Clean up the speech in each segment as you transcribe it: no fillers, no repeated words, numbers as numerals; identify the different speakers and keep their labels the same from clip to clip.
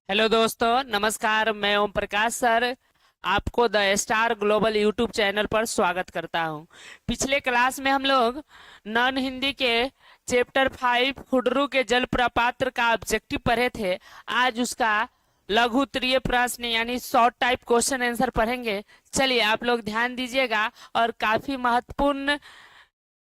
Speaker 1: Hello दोस्तों, नमस्कार। मैं ओम प्रकाश सर आपको the star global YouTube channel पर स्वागत करता हूं। पिछले क्लास में हम लोग नॉन हिंदी के चैप्टर 5 हुडरू के जलप्रपात का ऑब्जेक्टिव पढ़े थे। आज उसका लघु उत्तरीय प्रश्न यानी शॉर्ट टाइप क्वेश्चन आंसर पढ़ेंगे। चलिए आप लोग ध्यान दीजिएगा। और काफी महत्वपूर्ण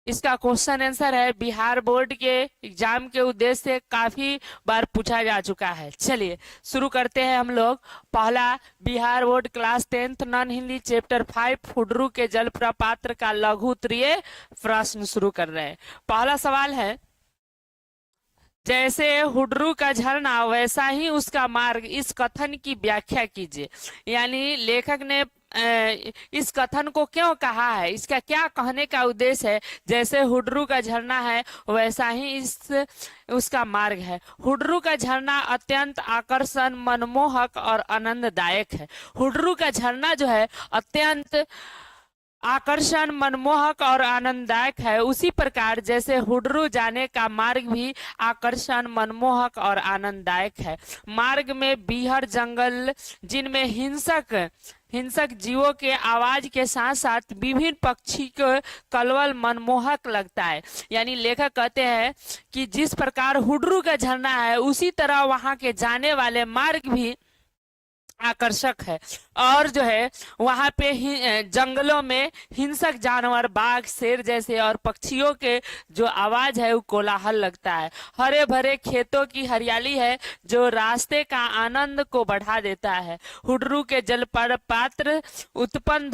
Speaker 1: इसका क्वेश्चन आंसर है, बिहार बोर्ड के एग्जाम के उद्देश्य से काफी बार पूछा जा चुका है। चलिए शुरू करते हैं हम लोग। पहला, Bihar board class 10th non Hindi chapter 5 Hundru के जलप्रपात का लघु उत्तरीय प्रश्न शुरू कर रहे हैं। पहला सवाल है, जैसे हुडरू का झरना वैसा ही उसका मार्ग, इस कथन की व्याख्या कीजिए। यानी लेखक ने इस कथन को क्यों कहा है, इसका क्या कहने का उद्देश्य है। जैसे हुडरू का झरना है वैसा ही इस उसका मार्ग है। हुडरू का झरना अत्यंत आकर्षण, मनमोहक और आनंददायक है। हुडरू का झरना जो है अत्यंत आकर्षण, मनमोहक और आनंददायक है। उसी प्रकार जैसे हुडरू जाने का मार्ग भी आकर्षण, मनमोहक और आनंददायक है। मार्ग में बीहड़ जंगल, जिनमें हिंसक हिंसक जीवों के आवाज के साथ साथ विभिन्न पक्षी को कलवल मनमोहक लगता है। यानी लेखक कहते हैं कि जिस प्रकार हुडरू का झरना है उसी तरह वहां के जाने वाले मार्ग भी आकर्षक है। और जो है वहां पे जंगलों में हिंसक जानवर, बाघ, शेर जैसे और पक्षियों के जो आवाज है वो कोलाहल लगता है। हरे भरे खेतों की हरियाली है जो रास्ते का आनंद को बढ़ा देता है। हुडरू के जलप्रपात उत्पन्न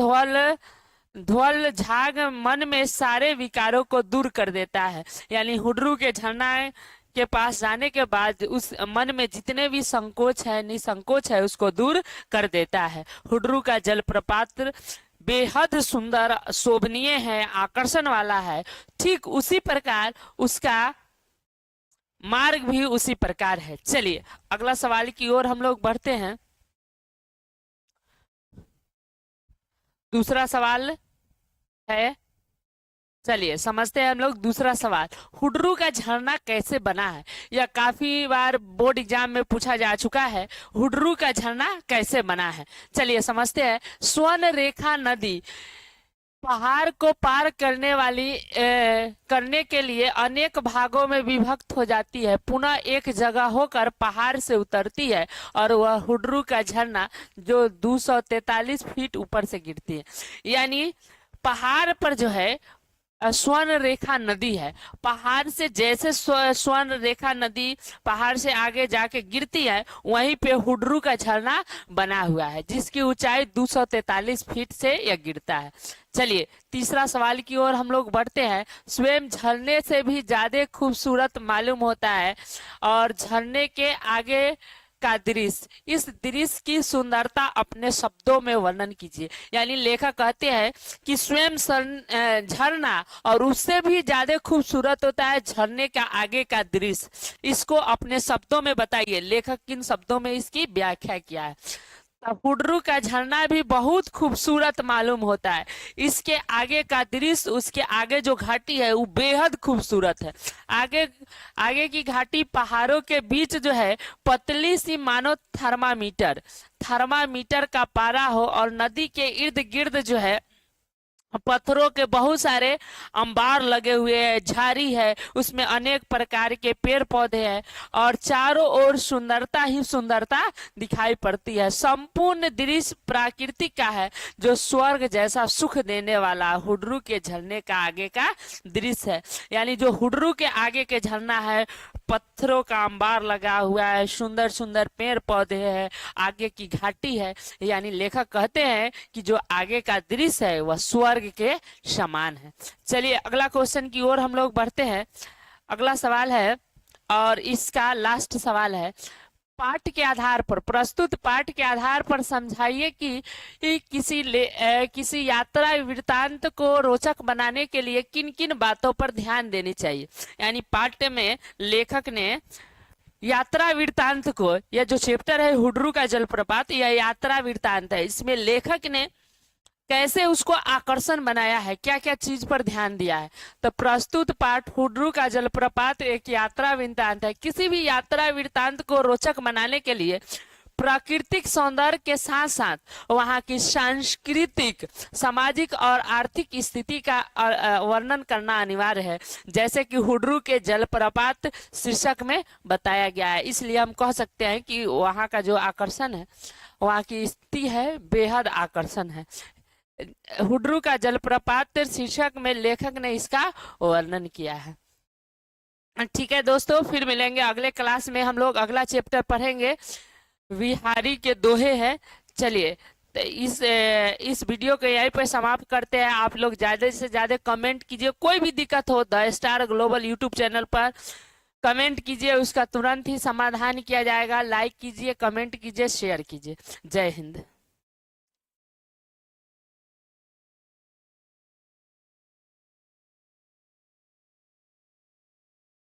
Speaker 1: ध्वल झाग मन में सारे विकारों को दूर कर देता है। यानी हुडरू के झरना के पास जाने के बाद उस मन में जितने भी संकोच है, निसंकोच है, उसको दूर कर देता है। हुडरू का जलप्रपात बेहद सुंदर, शोभनीय है, आकर्षण वाला है। ठीक उसी प्रकार उसका मार्ग भी उसी प्रकार है। चलिए अगला सवाल की ओर हम लोग बढ़ते हैं। दूसरा सवाल है, चलिए समझते हैं हम लोग दूसरा सवाल। हुडरू का झरना कैसे बना है? यह काफी बार बोर्ड एग्जाम में पूछा जा चुका है। हुडरू का झरना कैसे बना है, चलिए समझते हैं। स्वर्ण रेखा नदी पहाड़ को पार करने के लिए अनेक भागों में विभक्त हो जाती है, पुनः एक जगह होकर पहाड़ से उतरती है और वह हुडरू का झरना जो 243 फीट ऊपर से गिरती है। यानी पहाड़ पर जो है स्वर्ण रेखा नदी है। पहाड़ से जैसे स्वर्ण रेखा नदी पहाड़ से आगे जाके गिरती है, वहीं पे हुडरू का झरना बना हुआ है जिसकी ऊंचाई 243 फीट से यह गिरता है। चलिए तीसरा सवाल की ओर हम लोग बढ़ते हैं। स्वयं झरने से भी ज्यादा खूबसूरत मालूम होता है और झरने के आगे का दृश्य, इस दृश्य की सुंदरता अपने शब्दों में वर्णन कीजिए। यानी लेखक कहते हैं कि स्वयं झरना और उससे भी ज्यादा खूबसूरत होता है झरने का आगे का दृश्य। इसको अपने शब्दों में बताइए। लेखक किन शब्दों में इसकी व्याख्या किया है? हुडरू का झरना भी बहुत खूबसूरत मालूम होता है। इसके आगे का दृश्य, उसके आगे जो घाटी है वो बेहद खूबसूरत है। आगे आगे की घाटी पहाड़ों के बीच जो है पतली सी मानो थर्मामीटर का पारा हो और नदी के इर्द गिर्द जो है पत्थरों के बहुत सारे अंबार लगे हुए हैं, झाड़ी है, उसमें अनेक प्रकार के पेड़ पौधे हैं और चारों ओर सुंदरता ही सुंदरता दिखाई पड़ती है। संपूर्ण दृश्य प्राकृतिक का है जो स्वर्ग जैसा सुख देने वाला हुडरू के झरने का आगे का दृश्य है। यानी जो हुडरू के आगे के झरना है, पत्थरों का अंबार लगा हुआ है, सुंदर सुंदर पेड़ पौधे हैं, आगे की घाटी है। यानी लेखक कहते हैं कि जो आगे का दृश्य है वह स्वर्ग के समान है। चलिए अगला क्वेश्चन की ओर हम लोग बढ़ते हैं। अगला सवाल है और इसका लास्ट सवाल है। पाठ के आधार पर, प्रस्तुत पाठ के आधार पर समझाइए कि किसी यात्रा वृत्तांत को रोचक बनाने के लिए किन किन बातों पर ध्यान देनी चाहिए। यानी पाठ में लेखक ने यात्रा वृत्तांत को, यह जो चैप्टर है हुडरू का जलप्रपात, यह यात्रा वृत्तांत है। इसमें लेखक ने कैसे उसको आकर्षण बनाया है, क्या क्या चीज पर ध्यान दिया है। तो प्रस्तुत पाठ हुडरू का जलप्रपात एक यात्रा वृत्तांत है। किसी भी यात्रा वृत्तांत को रोचक बनाने के लिए प्राकृतिक सौंदर्य के साथ साथ वहाँ की सांस्कृतिक, सामाजिक और आर्थिक स्थिति का वर्णन करना अनिवार्य है, जैसे कि हुड्रू के जलप्रपात शीर्षक में बताया गया है। इसलिए हम कह सकते हैं कि वहाँ का जो आकर्षण है, वहाँ की स्थिति है, बेहद आकर्षण है। हुड्रू का जलप्रपात शीर्षक में लेखक ने इसका वर्णन किया है। ठीक है दोस्तों, फिर मिलेंगे अगले क्लास में। हम लोग अगला चैप्टर पढ़ेंगे, विहारी के दोहे हैं। चलिए, तो इस वीडियो को यहीं पर समाप्त करते हैं। आप लोग ज़्यादा से ज़्यादा कमेंट कीजिए, कोई भी दिक्कत हो the star global YouTube channel पर कमेंट कीजिए, उसका तुरंत ही समाधान किया जाएगा। लाइक कीजिए, कमेंट कीजिए, शेयर कीजिए। जय हिंद।